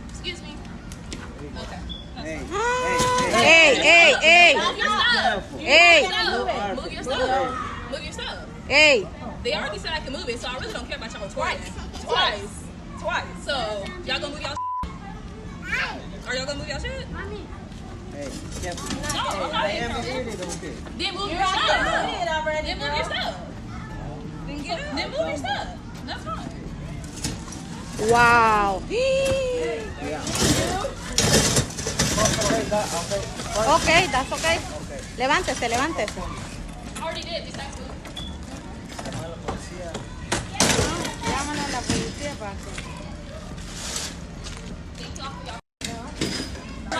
Excuse me. Okay. Hey, Move your stuff. Move your stuff. hey. They already said I can move it, so I really don't care about y'all twice. So y'all gonna move y'all? Are y'all gonna move y'all shit? Hey, careful. No, Hey, okay. Then move your stuff. Then move your stuff. Then move your stuff. That's fine. Wow. Okay, that's okay. Levántese, levántese. I already did. Just like Llámale a la policía para que... No.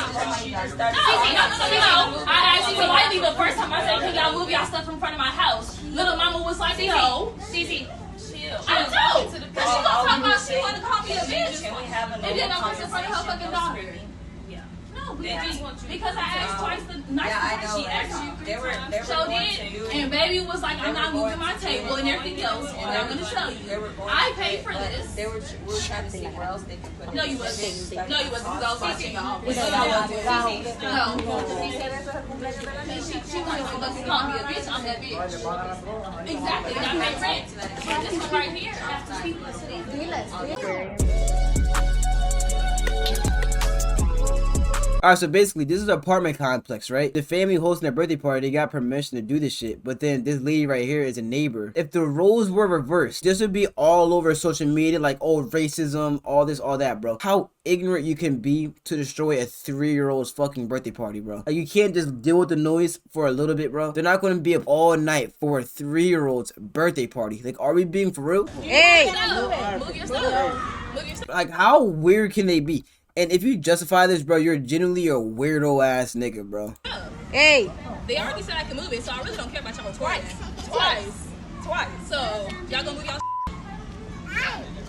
I asked you politely the first time I said, can y'all move y'all stuff in front of my house? Little mama was like, no. Cece, chill. I know. Because she gonna talk about she wanna call me a bitch. And then I'm in front of her fucking daughter. No, because I asked twice the night before she asked you 3 times. So did, and baby was like, I'm not moving my table and everything else, and I'm gonna show you. I paid for this. We were trying to see where else they could put it. No, you wasn't. No, you wasn't, because I was watching y'all. No. She wanted to fucking call me a bitch. I'm that bitch. Exactly. I pay rent. This one right here. Alright, so basically, this is an apartment complex, right? The family hosting their birthday party, they got permission to do this shit. But then this lady right here is a neighbor. If the roles were reversed, this would be all over social media, like, oh, racism, all this, all that, bro. How ignorant you can be to destroy a 3-year-old's fucking birthday party, bro. Like, you can't just deal with the noise for a little bit, bro. They're not going to be up all night for a 3-year-old's birthday party. Like, are we being for real? Hey! Move your stuff. Like, how weird can they be? And if you justify this, bro, you're genuinely a weirdo ass nigga, bro. Hey! They already said I can move it, so I really don't care about y'all twice. So y'all gonna move y'all?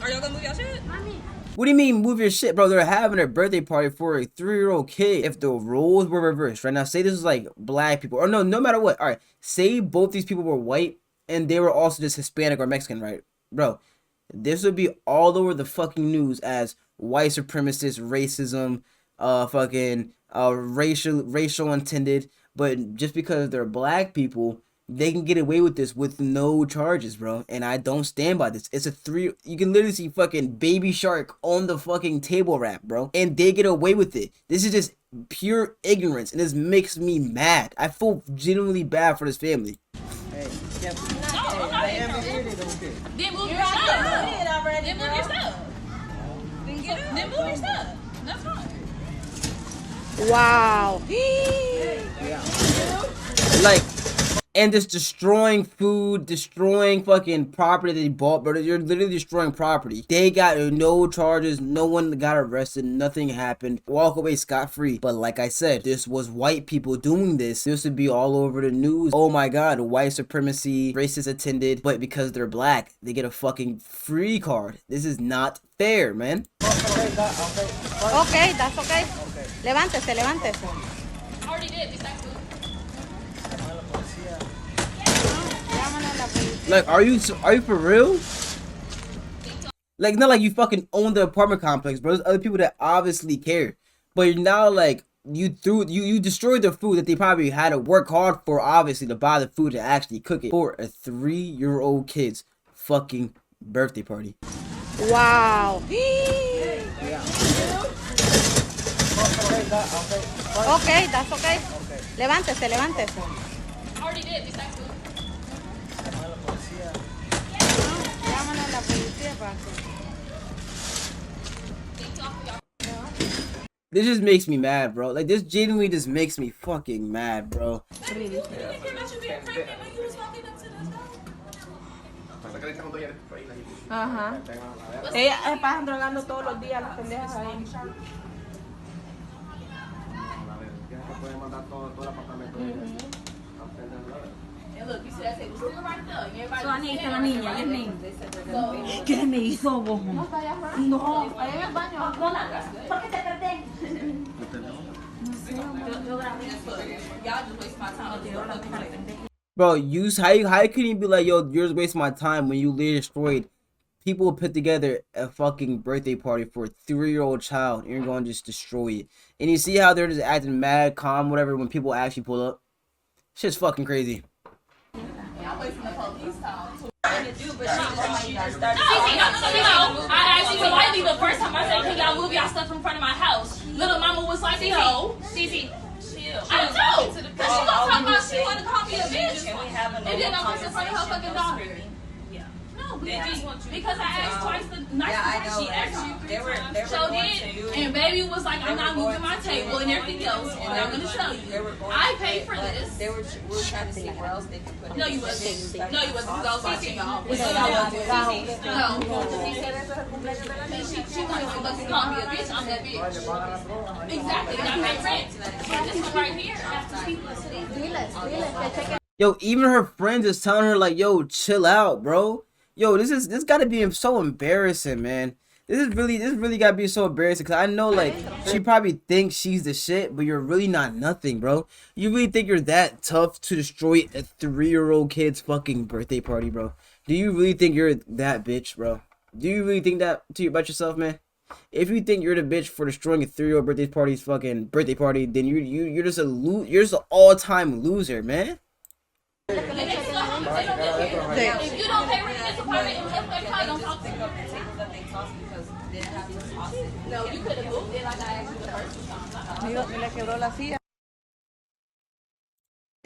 Are y'all gonna move y'all shit? What do you mean move your shit, bro? They're having a birthday party for a 3-year-old kid. If the roles were reversed, right now, say this was like black people, or no matter what. All right, say both these people were white and they were also just Hispanic or Mexican, right, bro? This would be all over the fucking news as white supremacist, racism, racial intended. But just because they're black people, they can get away with this with no charges, bro. And I don't stand by this. It's you can literally see fucking Baby Shark on the fucking table wrap, bro. And they get away with it. This is just pure ignorance, and this makes me mad. I feel genuinely bad for this family. Hey, careful. Then move your stuff. Then move your stuff. Then move your stuff. That's fine. Wow. Like, and just destroying food, destroying fucking property they bought, bro. You're literally destroying property. They got no charges. No one got arrested. Nothing happened. Walk away scot-free. But like I said, this was white people doing this. This would be all over the news. Oh my god, white supremacy, racist attended. But because they're black, they get a fucking free card. This is not fair, man. Okay, that's okay. Levántese, levántese. I already did. Just like Like, are you for real? Like, not like you fucking own the apartment complex, bro. There's other people that obviously care. But you're now like, you destroyed the food that they probably had to work hard for, obviously, to buy the food to actually cook it for a 3-year-old kid's fucking birthday party. Wow. Okay, that's okay. Levántese, levántese. I already did. Just like Llámale a la policía para que... This just makes me mad, bro. Like, this genuinely just makes me fucking mad, bro. Ajá. Ellas se pasan drogando todos los días las pendejas ahí. look, you see that table still right there. Everybody So, ahí está la niña, ¿qué me? ¿Qué me hizo vos? No, ahí en el baño. ¿Por qué te perdés? Y'all just waste my time. Bro, how can you be like, yo, you're just wasting my time when you literally destroyed People put together a fucking birthday party for a 3-year-old child, and you're going to just destroy it. And you see how they're just acting mad, calm, whatever, when people actually pull up? Shit's fucking crazy. I'm waiting for the police call. I actually politely the first time I said, can y'all move y'all stuff in front of my house? Little mama was like, no. Cece, chill. I know. Because she gonna talk about she wanna call me a bitch. And then I'm going to front of her fucking daughter. No, because I asked twice the night she asked you 3 times. So did, and baby was like, I'm not moving my table and everything else, and I'm gonna show you. I paid for this. We were trying to see where else they could put it. No, you wasn't. No, you wasn't. Because I was watching y'all. No. She wanted to fucking call me a bitch. I'm that bitch. Exactly. And I pay rent. This one right here. Yo, even her friends is telling her like, yo, chill out, bro. Yo, this gotta be so embarrassing, man. This really gotta be so embarrassing, because I know, like, she probably thinks she's the shit, but you're really not nothing, bro. You really think you're that tough to destroy a 3-year-old kid's fucking birthday party, bro? Do you really think you're that bitch, bro? Do you really think that about yourself, man? If you think you're the bitch for destroying a 3-year-old birthday party, then you're just you're just an all-time loser, man. If you don't pay rent in this apartment, don't talk to me. No, you could have moved it like I asked you the first time.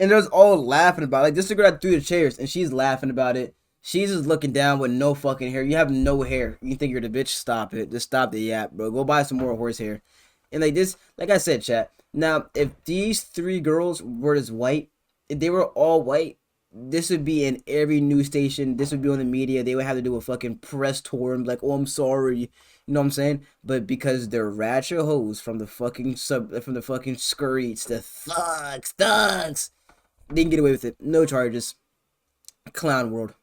And they're all laughing about it. Like, this is the girl that threw the chairs, and she's laughing about it. She's just looking down with no fucking hair. You have no hair. You think you're the bitch? Stop it. Just stop the yap, bro. Go buy some more horse hair. And like this, like I said, chat. Now, if these 3 girls were as white, if they were all white, this would be in every news station. This would be on the media. They would have to do a fucking press tour and be like, oh, I'm sorry. You know what I'm saying? But because they're ratchet hoes from the fucking scurries, the thugs, they can get away with it. No charges. Clown world.